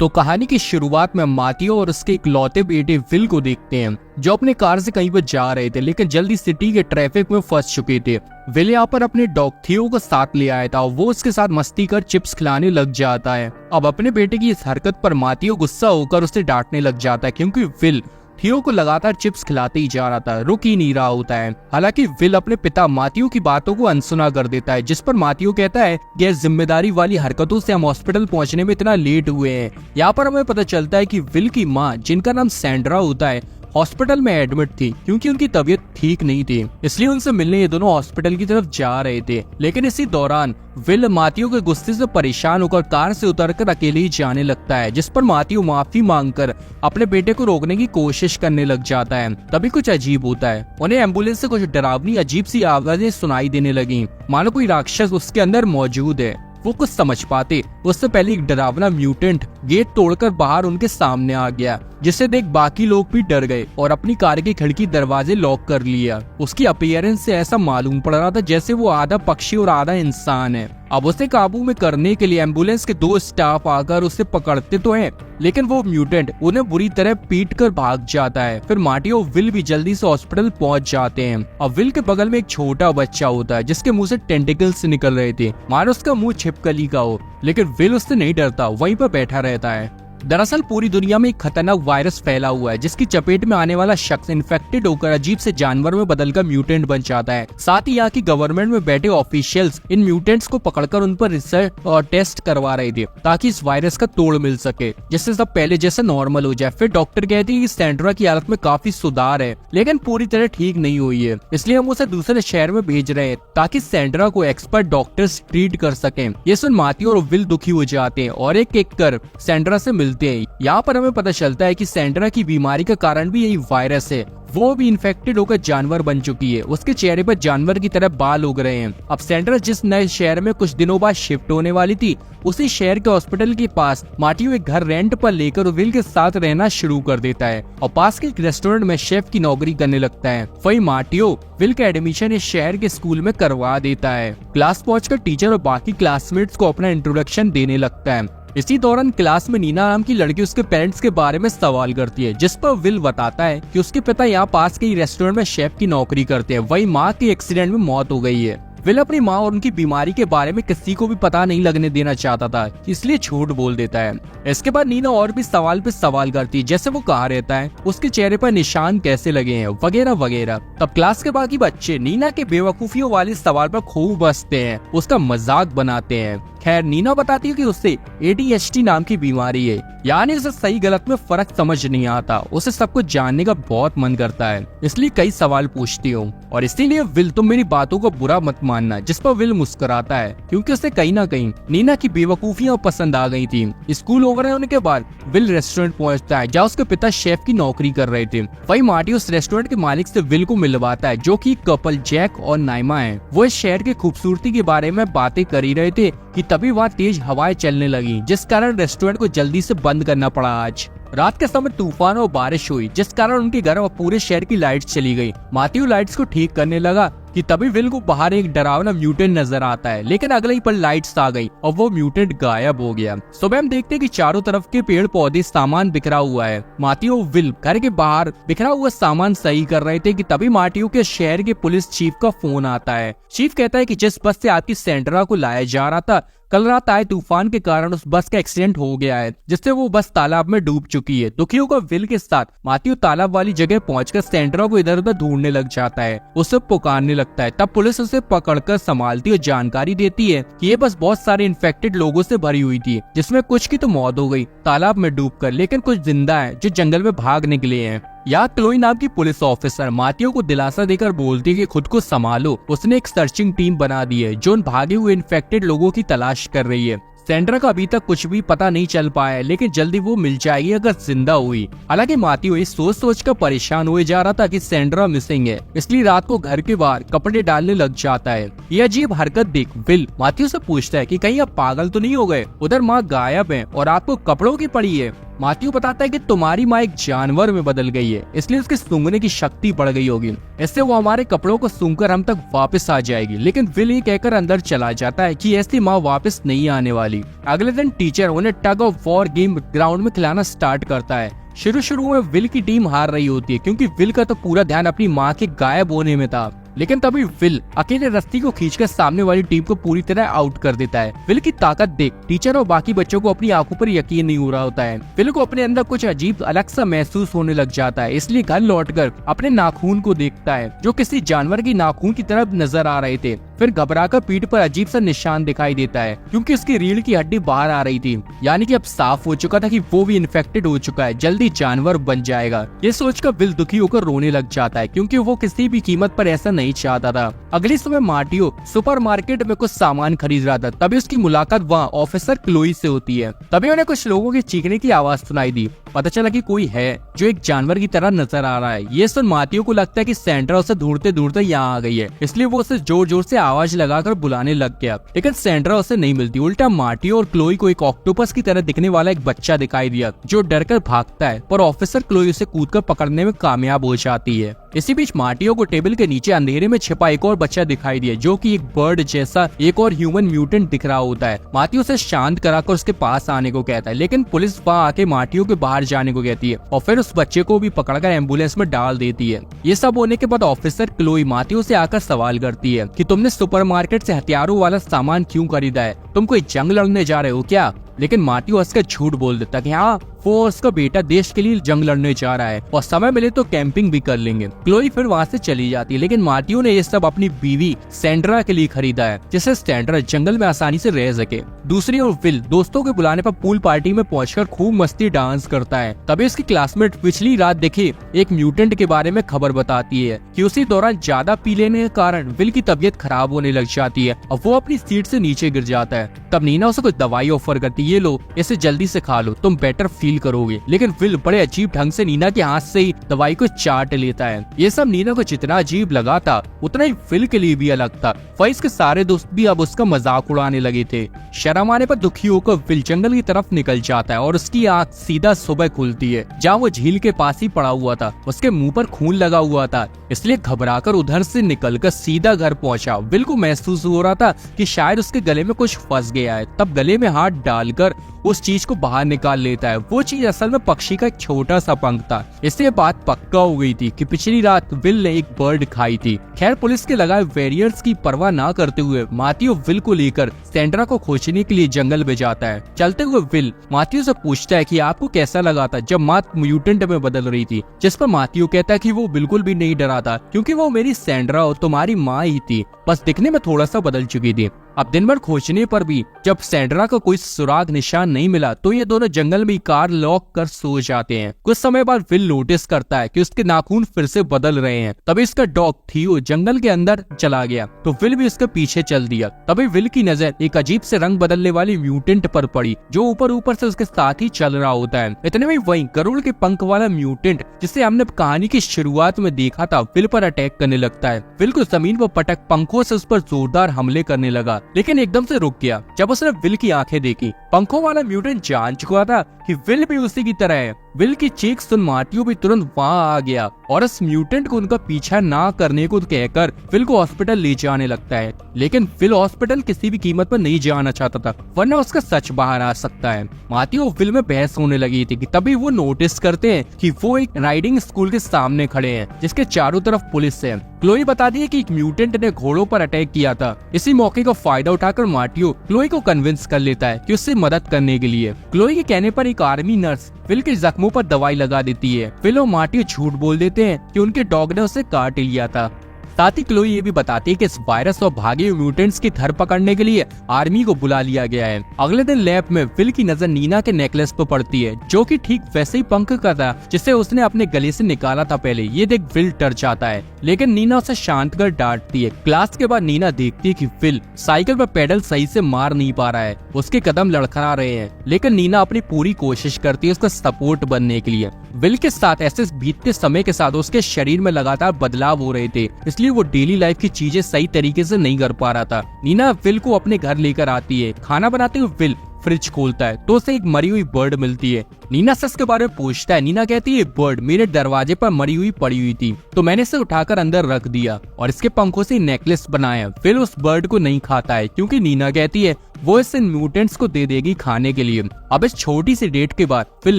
तो कहानी की शुरुआत में माथियो और उसके इकलौते बेटे विल को देखते हैं, जो अपने कार से कहीं पर जा रहे थे लेकिन जल्दी सिटी के ट्रैफिक में फंस चुके थे। विल यहाँ पर अपने डॉग थियो को साथ ले आया था और वो उसके साथ मस्ती कर चिप्स खिलाने लग जाता है। अब अपने बेटे की इस हरकत पर माथियो गुस्सा होकर उसे डांटने लग जाता है, क्योंकि विल थियो को लगातार चिप्स खिलाते ही जा रहा था, रुक ही नहीं रहा होता है। हालांकि विल अपने पिता माथियो की बातों को अनसुना कर देता है, जिस पर माथियो कहता है गैर जिम्मेदारी वाली हरकतों से हम हॉस्पिटल पहुंचने में इतना लेट हुए हैं। यहाँ पर हमें पता चलता है कि विल की माँ, जिनका नाम सैंड्रा होता है, हॉस्पिटल में एडमिट थी क्योंकि उनकी तबीयत ठीक नहीं थी, इसलिए उनसे मिलने ये दोनों हॉस्पिटल की तरफ जा रहे थे। लेकिन इसी दौरान विल माथियो के गुस्से से परेशान होकर कार से उतरकर अकेले ही जाने लगता है, जिस पर माथियो माफी मांगकर अपने बेटे को रोकने की कोशिश करने लग जाता है। तभी कुछ अजीब होता है, उन्हें एम्बुलेंस से कुछ डरावनी अजीब सी आवाजें सुनाई देने लगी, मानो कोई राक्षस उसके अंदर मौजूद है। वो कुछ समझ पाते उससे पहले एक डरावना म्यूटेंट गेट तोड़कर बाहर उनके सामने आ गया, जिसे देख बाकी लोग भी डर गए और अपनी कार की खिड़की दरवाजे लॉक कर लिया। उसकी अपीयरेंस से ऐसा मालूम पड़ रहा था जैसे वो आधा पक्षी और आधा इंसान है। अब उसे काबू में करने के लिए एम्बुलेंस के 2 स्टाफ आकर उसे पकड़ते तो हैं, लेकिन वो म्यूटेंट उन्हें बुरी तरह पीट कर भाग जाता है। फिर माथियो और विल भी जल्दी से हॉस्पिटल पहुंच जाते हैं। अब विल के बगल में एक छोटा बच्चा होता है, जिसके मुंह से टेंटिकल्स निकल रहे थे, मानो उसका मुंह छिपकली का हो, लेकिन विल उससे नहीं डरता, वहीं पर बैठा रहता है। दरअसल पूरी दुनिया में एक खतरनाक वायरस फैला हुआ है, जिसकी चपेट में आने वाला शख्स इन्फेक्टेड होकर अजीब से जानवर में बदलकर म्यूटेंट बन जाता है। साथ ही यहाँ की गवर्नमेंट में बैठे ऑफिशियल्स इन म्यूटेंट्स को पकड़कर उन पर रिसर्च और टेस्ट करवा रहे थे, ताकि इस वायरस का तोड़ मिल सके, जिससे सब पहले जैसे नॉर्मल हो जाए। फिर डॉक्टर कहते हैं कि सैंड्रा की हालत में काफी सुधार है, लेकिन पूरी तरह ठीक नहीं हुई है, इसलिए हम उसे दूसरे शहर में भेज रहे हैं ताकि सैंड्रा को एक्सपर्ट डॉक्टर्स ट्रीट कर सकें। ये सुन माथियो और विल दुखी हो जाते हैं और एक कर सैंड्रा से मिलते हैं। यहाँ पर हमें पता चलता है कि सैंड्रा की बीमारी का कारण भी यही वायरस है। वो भी इन्फेक्टेड होकर जानवर बन चुकी है, उसके चेहरे पर जानवर की तरह बाल उग रहे हैं। अब सैंड्रा जिस नए शहर में कुछ दिनों बाद शिफ्ट होने वाली थी, उसी शहर के हॉस्पिटल के पास माथियो एक घर रेंट पर लेकर विल के साथ रहना शुरू कर देता है और पास के एक रेस्टोरेंट में शेफ की नौकरी करने लगता है। वही माथियो विल का एडमिशन इस शहर के स्कूल में करवा देता है। क्लास पहुंचकर टीचर और बाकी क्लासमेट्स को अपना इंट्रोडक्शन देने लगता है। इसी दौरान क्लास में नीना नाम की लड़की उसके पेरेंट्स के बारे में सवाल करती है, जिस पर विल बताता है कि उसके पिता यहाँ पास के ही रेस्टोरेंट में शेफ की नौकरी करते हैं। वही माँ की एक्सीडेंट में मौत हो गई है। विल अपनी माँ और उनकी बीमारी के बारे में किसी को भी पता नहीं लगने देना चाहता था, इसलिए झूठ बोल देता है। इसके बाद नीना और भी सवाल पे सवाल करती है, जैसे वो कहाँ रहता है, उसके चेहरे पर निशान कैसे लगे हैं, वगैरह वगैरह। तब क्लास के बाकी बच्चे नीना के बेवकूफियों वाले सवाल पर खूब हंसते हैं, उसका मजाक बनाते हैं। खैर नीना बताती है कि उससे ADHD नाम की बीमारी है, यानी उसे सही गलत में फर्क समझ नहीं आता। उसे सब कुछ जानने का बहुत मन करता है, इसलिए कई सवाल पूछती हूँ, और इसीलिए विल तुम मेरी बातों को बुरा मत मानना। जिस पर विल मुस्कुराता है, क्योंकि उसे कहीं ना कहीं नीना की बेवकूफियां पसंद आ गई थी। स्कूल ओवर होने के बाद विल रेस्टोरेंट पहुंचता है, जहाँ उसके पिता शेफ की नौकरी कर रहे थे। वही माथियो उस रेस्टोरेंट के मालिक से विल को मिलवाता है, जो कि कपल जैक और नाइमा है। वो इस शहर की खूबसूरती के बारे में बातें कर ही रहे थे कि तभी वहाँ तेज हवाएं चलने लगी, जिस कारण रेस्टोरेंट को जल्दी से बंद करना पड़ा। आज रात के समय तूफान और बारिश हुई, जिस कारण उनके घर और पूरे शहर की लाइट्स चली गई। माथियो लाइट्स को ठीक करने लगा कि तभी विल को बाहर एक डरावना म्यूटेंट नजर आता है, लेकिन अगले ही पल लाइट्स आ गई और वो म्यूटेंट गायब हो गया। सुबह हम देखते हैं कि चारों तरफ के पेड़ पौधे सामान बिखरा हुआ है। माथियो और विल घर के बाहर बिखरा हुआ सामान सही कर रहे थे कि तभी माथियो के शहर के पुलिस चीफ का फोन आता है। चीफ कहता है कि जिस बस से आपकी सैंड्रा को लाया जा रहा था, कल रात आए तूफान के कारण उस बस का एक्सीडेंट हो गया है, जिससे वो बस तालाब में डूब चुकी है। दुखी होकर विल के साथ माथियो तालाब वाली जगह पहुंचकर सैंड्रा को इधर उधर ढूंढने लग जाता है, उसे पुकारने लगता है। तब पुलिस उसे पकड़कर संभालती और जानकारी देती है कि ये बस बहुत सारे इन्फेक्टेड लोगों से भरी हुई थी, जिसमें कुछ की तो मौत हो गई तालाब में डूबकर, लेकिन कुछ जिंदा है जो जंगल में भाग निकले हैं। यहाँ क्लोई नाम की पुलिस ऑफिसर माथियो को दिलासा देकर बोलती है कि खुद को संभालो, उसने एक सर्चिंग टीम बना दी है जो उन भागे हुए इन्फेक्टेड लोगों की तलाश कर रही है। सैंड्रा का अभी तक कुछ भी पता नहीं चल पाया है, लेकिन जल्दी वो मिल जाएगी अगर जिंदा हुई। हालांकि माथियो इस सोच कर परेशान हुए जा रहा था कि सैंड्रा मिसिंग है, इसलिए रात को घर के बाहर कपड़े डालने लग जाता है। ये अजीब हरकत देख विल माथियो से पूछता है कि कहीं आप पागल तो नहीं हो गए, उधर माँ गायब है और आपको कपड़ों की पड़ी है। माथियो बताता है कि तुम्हारी माँ एक जानवर में बदल गई है, इसलिए उसके सूंघने की शक्ति बढ़ गई होगी, इससे वो हमारे कपड़ों को सूंघकर हम तक वापस आ जाएगी। लेकिन विल ये कहकर अंदर चला जाता है कि ऐसी माँ वापस नहीं आने वाली। अगले दिन टीचर उन्हें tug of war game ground में खिलाना स्टार्ट करता है। शुरू में विल की टीम हार रही होती है क्योंकि विल का तो पूरा ध्यान अपनी माँ के गायब होने में था। लेकिन तभी विल अकेले रस्सी को खींचकर सामने वाली टीम को पूरी तरह आउट कर देता है। विल की ताकत देख टीचर और बाकी बच्चों को अपनी आंखों पर यकीन नहीं हो रहा होता है। विल को अपने अंदर कुछ अजीब अलग सा महसूस होने लग जाता है, इसलिए घर लौटकर अपने नाखून को देखता है जो किसी जानवर की नाखून की तरफ नजर आ रहे थे। फिर घबराकर पीठ पर अजीब सा निशान दिखाई देता है क्योंकि उसकी रीढ़ की हड्डी बाहर आ रही थी, यानी कि अब साफ हो चुका था कि वो भी इन्फेक्टेड हो चुका है, जल्दी जानवर बन जाएगा। ये सोचकर विल दुखी होकर रोने लग जाता है क्योंकि वो किसी भी कीमत पर ऐसा नहीं चाहता था। अगली सुबह मार्टियो सुपरमार्केट में कुछ सामान खरीद रहा था, तभी उसकी मुलाकात वहाँ ऑफिसर क्लोई से होती है। तभी उन्हें कुछ लोगों के चीखने की आवाज सुनाई दी। पता चला कि कोई है जो एक जानवर की तरह नजर आ रहा है। ये सुन मार्टियो को लगता है कि सैंड्रा उसे ढूंढते ढूंढते यहाँ आ गई है, इसलिए वो उसे जोर जोर से आवाज लगाकर बुलाने लग गया। लेकिन सैंड्रा उसे नहीं मिलती। उल्टा मार्टियो और क्लोई को एक ऑक्टोपस की तरह दिखने वाला एक बच्चा दिखाई दिया जो डरकर भागता है, पर ऑफिसर क्लोई उसे कूदकर पकड़ने में कामयाब हो जाती है। इसी बीच मार्टियो को टेबल के नीचे अंधेरे में छिपा एक और बच्चा दिखाई दिया जो कि एक बर्ड जैसा एक और ह्यूमन म्यूटेंट दिख रहा होता है। मार्टियो उसे शांत कराकर उसके पास आने को कहता है, लेकिन पुलिस वहाँ आके मार्टियो के बाहर जाने को कहती है और फिर उस बच्चे को भी पकड़कर एम्बुलेंस में डाल देती है। ये सब होने के बाद ऑफिसर क्लोई मार्टियो से आकर सवाल करती है कि तुमने सुपरमार्केट से हथियारों वाला सामान क्यों खरीदा है, तुम कोई जंग लड़ने जा रहे हो क्या? लेकिन मार्टियो हंसकर झूठ बोल देता कि हाँ, वो उसका बेटा देश के लिए जंग लड़ने जा रहा है और समय मिले तो कैंपिंग भी कर लेंगे। क्लोई फिर वहाँ से चली जाती है, लेकिन मार्टियो ने ये सब अपनी बीवी सैंड्रा के लिए खरीदा है जिससे सैंड्रा जंगल में आसानी से रह सके। दूसरी ओर विल दोस्तों के बुलाने पर पूल पार्टी में पहुंचकर खूब मस्ती डांस करता है। तभी उसकी क्लासमेट पिछली रात देखे एक म्यूटेंट के बारे में खबर बताती है कि उसी दौरान ज्यादा पी लेने के कारण विल की तबीयत खराब होने लग जाती है और वो अपनी सीट से नीचे गिर जाता है। तब नीना उसे कुछ दवाई ऑफर करती है, ये लो, इसे जल्दी से खा लो, तुम बेटर फील करोगे। लेकिन विल बड़े अजीब ढंग से नीना के हाथ से ही दवाई को चाट लेता है। ये सब नीना को जितना अजीब लगा था उतना ही विल के लिए भी अलग था। फैज के सारे दोस्त भी अब उसका मजाक उड़ाने लगे थे। शर्म आने पर दुखी होकर विल जंगल की तरफ निकल जाता है और उसकी आँख सीधा सुबह खुलती है जहाँ वो झील के पास ही पड़ा हुआ था। उसके मुंह पर खून लगा हुआ था, इसलिए घबराकर उधर से निकलकर सीधा घर पहुंचा। विल को महसूस हो रहा था कि शायद उसके गले में कुछ फंस गया है, तब गले में हाथ डालकर उस चीज को बाहर निकाल लेता है। वो चीज असल में पक्षी का एक छोटा सा पंख था। इससे बात पक्का हो गई थी कि पिछली रात विल ने एक बर्ड खाई थी। खैर, पुलिस के लगाए बैरियर्स की परवाह ना करते हुए मार्टियो विल को लेकर सैंड्रा को खोजने के लिए जंगल में जाता है। चलते हुए विल मार्टियो से पूछता है कि आपको कैसा लगा था जब माँ म्यूटेंट में बदल रही थी, जिस पर मार्टियो कहता है कि वो बिल्कुल भी नहीं डरा था क्योंकि वो मेरी सैंड्रा और तुम्हारी माँ ही थी, बस दिखने में थोड़ा सा बदल चुकी थी। अब दिन भर खोजने पर भी जब सैंड्रा का कोई सुराग निशान नहीं मिला तो ये दोनों जंगल में कार लॉक कर सो जाते हैं। कुछ समय बाद विल नोटिस करता है कि उसके नाखून फिर से बदल रहे हैं। तभी इसका डॉग थियो जंगल के अंदर चला गया तो विल भी उसके पीछे चल दिया। तभी विल की नजर एक अजीब से रंग बदलने वाली म्यूटेंट पर पड़ी जो ऊपर ऊपर से उसके साथ ही चल रहा होता है। इतने में वही गरुड़ के पंख वाला म्यूटेंट जिसे हमने कहानी की शुरुआत में देखा था विल पर अटैक करने लगता है। विल को जमीन पर पटक पंखों से उस पर जोरदार हमले करने लगा, लेकिन एकदम से रुक गया जब उसने विल की आंखें देखी। पंखों वाला म्यूटेंट जान चुका था कि विल भी उसी की तरह है। विल की चीख सुन मार्टियो भी तुरंत वहाँ आ गया और उस म्यूटेंट को उनका पीछा ना करने को कहकर विल को हॉस्पिटल ले जाने लगता है। लेकिन विल हॉस्पिटल किसी भी कीमत पर नहीं जाना चाहता था, वरना उसका सच बाहर आ सकता है। मार्टियो विल में बहस होने लगी थी कि तभी वो नोटिस करते हैं कि वो एक राइडिंग स्कूल के सामने खड़े हैं जिसके चारों तरफ पुलिस है। क्लोई बताती है कि एक म्यूटेंट ने घोड़ों पर अटैक किया था। इसी मौके का फायदा उठाकर मार्टियो क्लोई को कन्विंस कर लेता है कि उससे मदद करने के लिए। क्लोई के कहने पर एक आर्मी नर्स विल के जख्मों पर दवाई लगा देती है। विल और मार्टियो झूठ बोल देते हैं कि उनके डॉग ने उसे काट लिया था। साथ ही क्लोई ये भी बताती है कि इस वायरस और भागे हुए म्यूटेंट्स की धर पकड़ने के लिए आर्मी को बुला लिया गया है। अगले दिन लैब में विल की नजर नीना के नेकलेस पर पड़ती है जो कि ठीक वैसे ही पंख का था जिसे उसने अपने गले से निकाला था पहले। ये देख विल डर जाता है, लेकिन नीना उसे शांत कर डांटती है। क्लास के बाद नीना देखती है कि विल साइकिल पर पेडल सही से मार नहीं पा रहा है, उसके कदम लड़खड़ा रहे हैं, लेकिन नीना अपनी पूरी कोशिश करती है उसका सपोर्ट बनने के लिए। विल के साथ ऐसे बीतते समय के साथ उसके शरीर में लगातार बदलाव हो रहे थे, इसलिए वो डेली लाइफ की चीजें सही तरीके से नहीं कर पा रहा था। नीना विल को अपने घर लेकर आती है। खाना बनाते हुए विल फ्रिज खोलता है तो उसे एक मरी हुई बर्ड मिलती है। नीना से इसके बारे में पूछता है। नीना कहती है बर्ड मेरे दरवाजे पर मरी हुई पड़ी हुई थी तो मैंने इसे उठाकर अंदर रख दिया और इसके पंखों से नेकलेस बनाया। फिल उस बर्ड को नहीं खाता है क्योंकि नीना कहती है वो इसे म्यूटेंट्स को दे देगी खाने के लिए। अब इस छोटी सी डेट के बाद फिल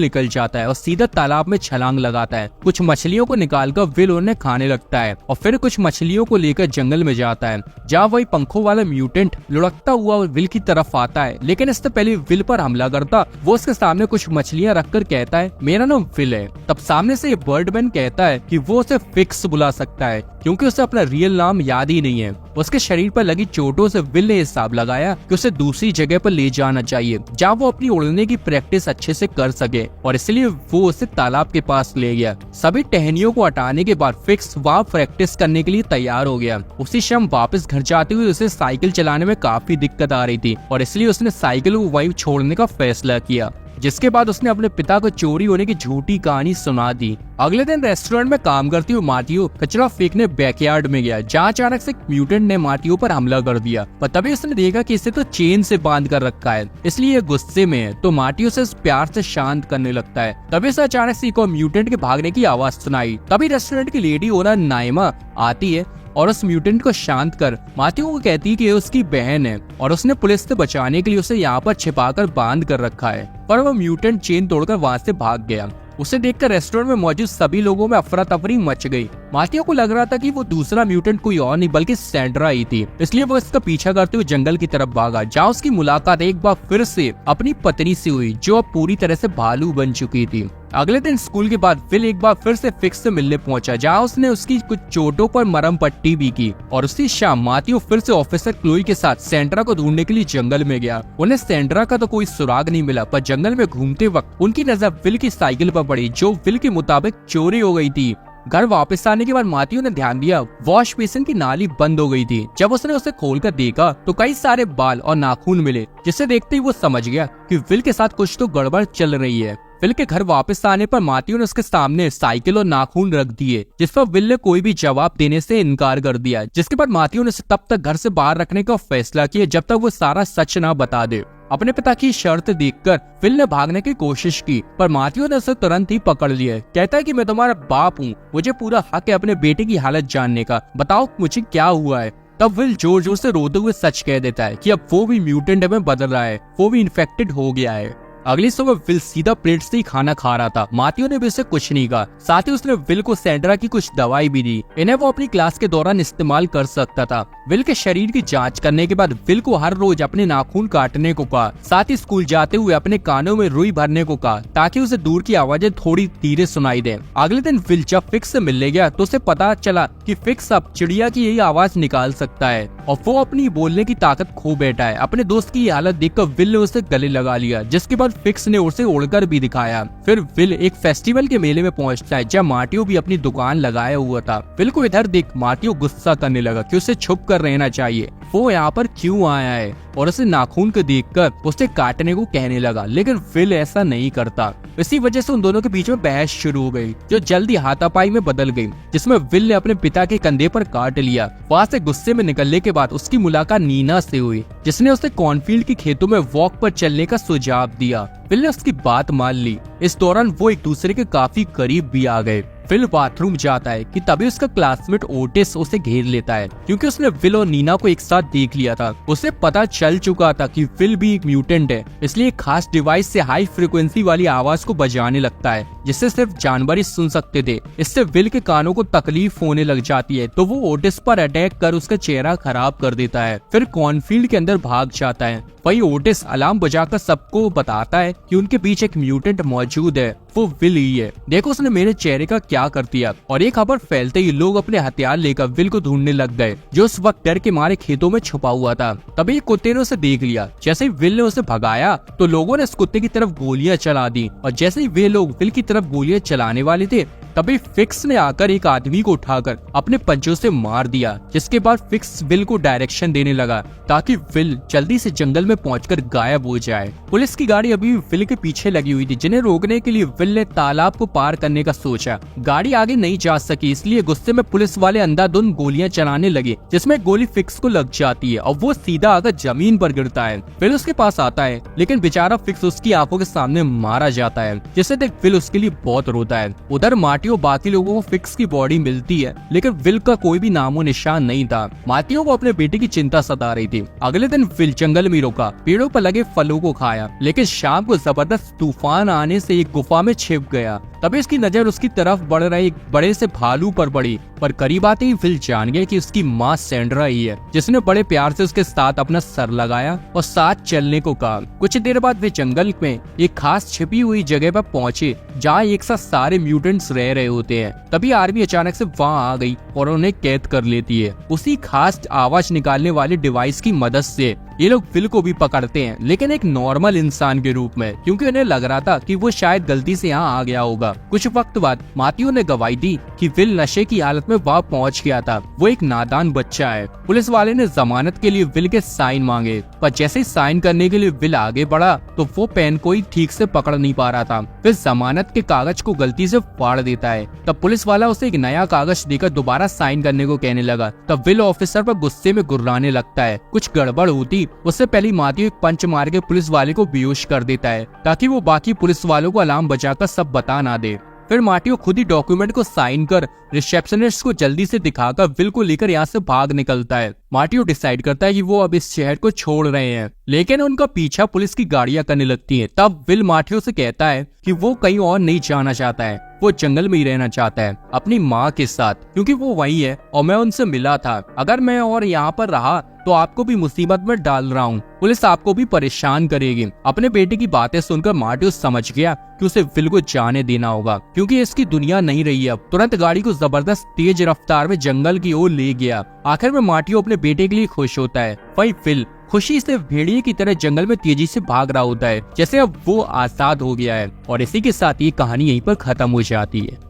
निकल जाता है और सीधा तालाब में छलांग लगाता है। कुछ मछलियों को निकालकर विल उन्हें खाने लगता है और फिर कुछ मछलियों को लेकर जंगल में जाता है जहाँ वही पंखों वाला म्यूटेंट लुढ़कता हुआ विल की तरफ आता है, लेकिन इससे पहले विल पर हमला करता वो उसके सामने कुछ मछलियां रखकर कहता है मेरा नाम फिल है। तब सामने से ये बर्डमैन कहता है कि वो उसे फिक्स बुला सकता है क्योंकि उसे अपना रियल नाम याद ही नहीं है। उसके शरीर पर लगी चोटों से विल ने हिसाब लगाया कि उसे दूसरी जगह पर ले जाना चाहिए जहाँ वो अपनी उड़ने की प्रैक्टिस अच्छे से कर सके और इसलिए वो उसे तालाब के पास ले गया। सभी टहनियों को हटाने के बाद फिक्स वहाँ प्रैक्टिस करने के लिए तैयार हो गया। उसी शाम वापस घर जाते हुए उसे साइकिल चलाने में काफी दिक्कत आ रही थी और इसलिए उसने साइकिल को वहीं छोड़ने का फैसला किया, जिसके बाद उसने अपने पिता को चोरी होने की झूठी कहानी सुना दी। अगले दिन रेस्टोरेंट में काम करती हुई मार्टियो कचरा फेंकने बैकयार्ड में गया जहाँ अचानक से एक म्यूटेंट ने मार्टियो पर हमला कर दिया, पर तभी उसने देखा कि इसे तो चेन से बांध कर रखा है इसलिए ये गुस्से में है तो मार्टियो से प्यार से शांत करने लगता है। तभी से अचानक से एक और म्यूटेंट के भागने की आवाज सुनाई। तभी रेस्टोरेंट की लेडी ओनर नाइमा आती है और उस म्यूटेंट को शांत कर मार्टियो को कहती है कि उसकी बहन है और उसने पुलिस से बचाने के लिए उसे यहाँ पर छिपाकर बांध कर रखा है, पर वो म्यूटेंट चेन तोड़कर वहाँ से भाग गया। उसे देखकर रेस्टोरेंट में मौजूद सभी लोगों में अफरा तफरी मच गई। मार्टियो को लग रहा था कि वो दूसरा म्यूटेंट कोई और नहीं बल्कि सैंड्रा ही थी, इसलिए वो इसका पीछा करते हुए जंगल की तरफ भागा जहाँ उसकी मुलाकात एक बार फिर से अपनी पत्नी से हुई जो अब पूरी तरह से भालू बन चुकी थी। अगले दिन स्कूल के बाद फिल एक बार फिर से फिक्स से मिलने पहुंचा जहाँ उसने उसकी कुछ चोटों पर मरहम पट्टी भी की और उसी शाम मार्टियो फिर से ऑफिसर क्लोई के साथ सैंड्रा को ढूंढने के लिए जंगल में गया। उन्हें सैंड्रा का तो कोई सुराग नहीं मिला, पर जंगल में घूमते वक्त उनकी नजर फिल की साइकिल पर पड़ी जो फिल के मुताबिक चोरी हो गई थी। घर वापस आने के बाद मार्टियो ने ध्यान दिया वॉश बेसिन की नाली बंद हो गई थी। जब उसने उसे खोलकर देखा तो कई सारे बाल और नाखून मिले, जिसे देखते ही वो समझ गया कि विल के साथ कुछ तो गड़बड़ चल रही है। विल के घर वापस आने पर मार्टियो ने उसके सामने साइकिल और नाखून रख दिए, जिस पर विल ने कोई भी जवाब देने से इनकार कर दिया, जिसके बाद मार्टियो ने उसे तब तक घर से बाहर रखने का फैसला किया जब तक वो सारा सच ना बता दे। अपने पिता की शर्त देखकर फिल ने भागने की कोशिश की, पर मार्टियो ने उसे तुरंत ही पकड़ लिया। कहता है कि मैं तुम्हारा बाप हूँ, मुझे पूरा हक है अपने बेटे की हालत जानने का, बताओ मुझे क्या हुआ है। तब विल जोर जोर से रोते हुए सच कह देता है कि अब वो भी म्यूटेंट में बदल रहा है, वो भी इन्फेक्टेड हो गया है। अगली सुबह विल सीधा प्लेट से ही खाना खा रहा था। मार्टियो ने भी उसे कुछ नहीं कहा, साथ ही उसने विल को सैंड्रा की कुछ दवाई भी दी, इन्हें वो अपनी क्लास के दौरान इस्तेमाल कर सकता था। विल के शरीर की जांच करने के बाद विल को हर रोज अपने नाखून काटने को कहा, साथ ही स्कूल जाते हुए अपने कानों में रुई भरने को कहा ताकि उसे दूर की आवाजें थोड़ी धीरे सुनाई दे। अगले दिन विल जब फिक्स से मिलने गया तो उसे पता चला कि फिक्स अब चिड़िया की यही आवाज निकाल सकता है और वो अपनी बोलने की ताकत खो बैठा है। अपने दोस्त की हालत देखकर विल ने उसे गले लगा लिया, जिसके बाद फिक्स ने उसे उड़कर भी दिखाया। फिर विल एक फेस्टिवल के मेले में पहुंचता है जहाँ मार्टियो भी अपनी दुकान लगाया हुआ था। विल को इधर देख मार्टियो गुस्सा करने लगा कि उसे छुप कर रहना चाहिए, वो यहाँ पर क्यों आया है, और उसे नाखून को देखकर उसे काटने को कहने लगा, लेकिन विल ऐसा नहीं करता। इसी वजह से उन दोनों के बीच में बहस शुरू हो गई जो जल्दी हाथापाई में बदल गई, जिसमें विल ने अपने पिता के कंधे पर काट लिया। वहाँ से गुस्से में निकलने के बाद उसकी मुलाकात नीना से हुई, जिसने उसे कॉर्नफील्ड के खेतों में वॉक पर चलने का सुझाव दिया। विल ने उसकी बात मान ली। इस दौरान वो एक दूसरे के काफी करीब भी आ गए। विल बाथरूम जाता है कि तभी उसका क्लासमेट ओटिस उसे घेर लेता है, क्योंकि उसने विल और नीना को एक साथ देख लिया था। उसे पता चल चुका था कि विल भी एक म्यूटेंट है, इसलिए एक खास डिवाइस से हाई फ्रीक्वेंसी वाली आवाज को बजाने लगता है जिससे सिर्फ जानवर ही सुन सकते थे। इससे विल के कानों को तकलीफ होने लग जाती है तो वो ओटिस पर अटैक कर उसका चेहरा खराब कर देता है। फिर कॉर्नफील्ड के अंदर भाग जाता है। वही ओटिस अलार्म बजाकर सबको बताता है कि उनके बीच एक म्यूटेंट मौजूद है, वो विल ही है। देखो उसने मेरे चेहरे का क्या कर दिया। और ये खबर फैलते ही लोग अपने हथियार लेकर विल को ढूंढने लग गए, जो उस वक्त डर के मारे खेतों में छुपा हुआ था। तभी कुत्ते ने उसे देख लिया। जैसे ही विल ने उसे भगाया तो लोगों ने उस कुत्ते की तरफ गोलियां चला दी, और जैसे ही वे लोग विल की तरफ गोलियां चलाने वाले थे तभी फिक्स ने आकर एक आदमी को उठाकर अपने पंजों से मार दिया, जिसके बाद फिक्स विल को डायरेक्शन देने लगा ताकि विल जल्दी से जंगल में पहुंचकर गायब हो जाए। पुलिस की गाड़ी अभी भी विल के पीछे लगी हुई थी, जिन्हें रोकने के लिए विल ने तालाब को पार करने का सोचा। गाड़ी आगे नहीं जा सकी, इसलिए गुस्से में पुलिस वाले अंधाधुंध गोलियां चलाने लगे, जिसमें गोली फिक्स को लग जाती है और वो सीधा आकर जमीन पर गिरता है। विल उसके पास आता है, लेकिन बेचारा फिक्स उसकी आंखों के सामने मारा जाता है, जिसे देख विल उसके लिए बहुत रोता है। उधर मार्टियो बाकी लोगों को फिक्स की बॉडी मिलती है, लेकिन विल का कोई भी नामो निशान नहीं था। मार्टियो को अपने बेटे की चिंता सता रही थी। अगले दिन विल जंगल में रुका, पेड़ों पर लगे फलों को खाया, लेकिन शाम को जबरदस्त तूफान आने से एक गुफा में छिप गया। तभी उसकी नजर उसकी तरफ बढ़ रहे एक बड़े से भालू पर पड़ी, पर करीब आते ही विल जान गया कि उसकी माँ सैंड्रा ही है, जिसने बड़े प्यार से उसके साथ अपना सर लगाया और साथ चलने को कहा। कुछ देर बाद वे जंगल में एक खास छिपी हुई जगह पर पहुंचे, जहाँ एक साथ सारे म्यूटेंट्स रह रहे होते हैं। तभी आर्मी अचानक से वहां आ गई और उन्हें कैद कर लेती है। उसी खास आवाज निकालने वाले डिवाइस की मदद से ये लोग विल को भी पकड़ते हैं, लेकिन एक नॉर्मल इंसान के रूप में, क्योंकि उन्हें लग रहा था कि वो शायद गलती से यहाँ आ गया होगा। कुछ वक्त बाद मार्टियो ने गवाही दी कि विल नशे की हालत में वहां पहुंच गया था, वो एक नादान बच्चा है। पुलिस वाले ने जमानत के लिए विल के साइन मांगे, पर जैसे ही साइन करने के लिए विल आगे बढ़ा तो वो पेन को ही ठीक से पकड़ नहीं पा रहा था। फिर जमानत के कागज को गलती से फाड़ देता है। तब पुलिस वाला उसे एक नया कागज देकर दोबारा साइन करने को कहने लगा। तब विल ऑफिसर पर गुस्से में गुर्राने लगता है। कुछ गड़बड़ होती उससे पहले मार्टियो एक पंच मार के पुलिस वाले को बेहोश कर देता है, ताकि वो बाकी पुलिस वालों को अलार्म बजाकर सब बता ना दे। फिर मार्टियो खुद ही डॉक्यूमेंट को साइन कर रिसेप्शनिस्ट को जल्दी से दिखाकर विल को लेकर यहाँ से भाग निकलता है। मार्टियो डिसाइड करता है कि वो अब इस शहर को छोड़ रहे हैं, लेकिन उनका पीछा पुलिस की गाड़ियां करने लगती हैं। तब विल मार्टियो से कहता है कि वो कहीं और नहीं जाना चाहता है, वो जंगल में ही रहना चाहता है अपनी माँ के साथ, क्योंकि वो वही है और मैं उनसे मिला था। अगर मैं और यहाँ पर रहा तो आपको भी मुसीबत में डाल रहा हूँ, पुलिस आपको भी परेशान करेगी। अपने बेटे की बातें सुनकर मार्टियो समझ गया कि उसे विल को जाने देना होगा, क्योंकि इसकी दुनिया नहीं रही है। तुरंत गाड़ी को जबरदस्त तेज रफ्तार में जंगल की ओर ले गया। आखिर में मार्टियो अपने बेटे के लिए खुश होता है। वही विल खुशी से भेड़िए की तरह जंगल में तेजी से भाग रहा होता है, जैसे अब वो आजाद हो गया है। और इसी के साथ ये कहानी यहीं पर खत्म हो जाती है।